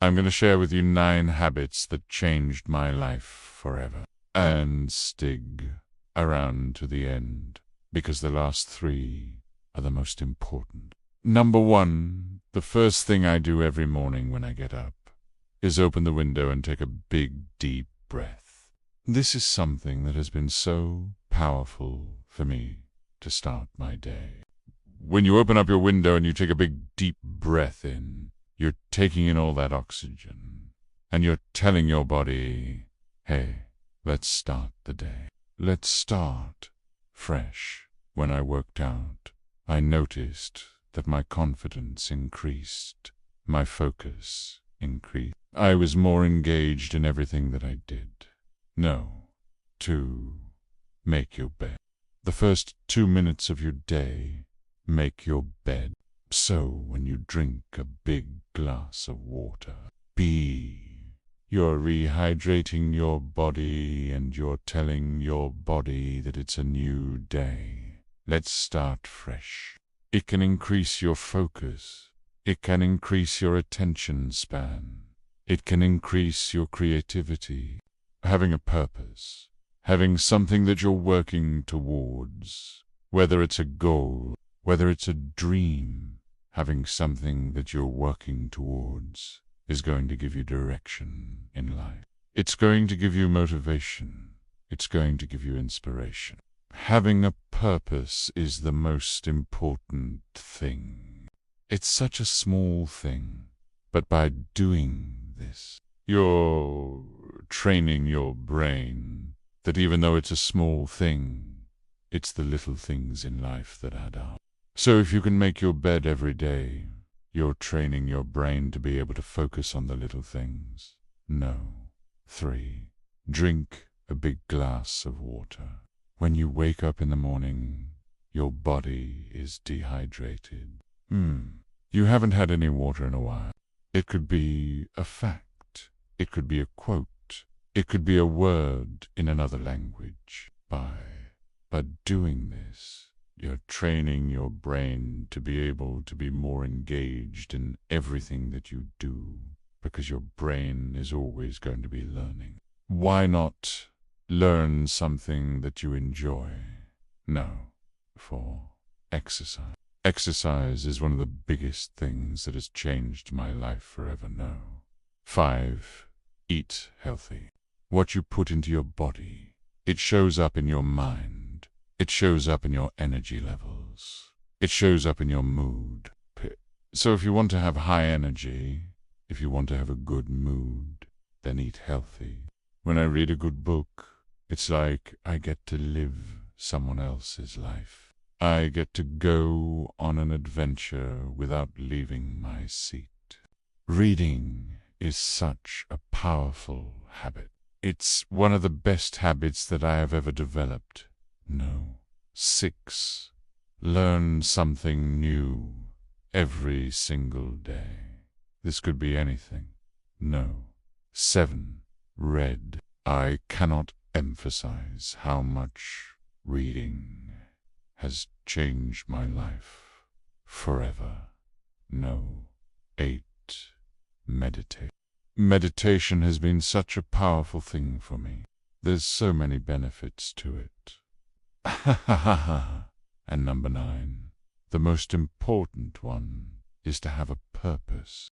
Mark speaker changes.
Speaker 1: I'm going to share with you 9 habits that changed my life forever. And stick around to the end, because the last 3 are the most important. Number 1, the first thing I do every morning when I get up is open the window and take a big, deep breath. This is something that has been so powerful for me to start my day. When you open up your window and you take a big, deep breath in, you're taking in all that oxygen, and you're telling your body, hey, let's start the day. Let's start fresh. When I worked out, I noticed that my confidence increased, my focus increased. I was more engaged in everything that I did. No, to make your bed. The first 2 minutes of your day, make your bed. So when you drink a big glass of water, you're rehydrating your body and you're telling your body that it's a new day. Let's start fresh. It can increase your focus. It can increase your attention span. It can increase your creativity. Having a purpose, having something that you're working towards, whether it's a goal, whether it's a dream, having something that you're working towards is going to give you direction in life. It's going to give you motivation. It's going to give you inspiration. Having a purpose is the most important thing. It's such a small thing, but by doing this, you're training your brain that even though it's a small thing, it's the little things in life that add up. So if you can make your bed every day, you're training your brain to be able to focus on the little things. No. 3, drink a big glass of water. When you wake up in the morning, your body is dehydrated. You haven't had any water in a while. It could be a fact. It could be a quote. It could be a word in another language. By doing this, you're training your brain to be able to be more engaged in everything that you do, because your brain is always going to be learning. Why not learn something that you enjoy? No. 4, exercise. Exercise is one of the biggest things that has changed my life forever. No. 5, eat healthy. What you put into your body, it shows up in your mind. It shows up in your energy levels. It shows up in your mood. So if you want to have high energy, if you want to have a good mood, then eat healthy. When I read a good book, it's like I get to live someone else's life. I get to go on an adventure without leaving my seat. Reading is such a powerful habit. It's one of the best habits that I have ever developed. No. 6, learn something new every single day. This could be anything. No. 7, read. I cannot emphasize how much reading has changed my life forever. No. 8, meditate. Meditation has been such a powerful thing for me. There's so many benefits to it. And number 9, the most important one is to have a purpose.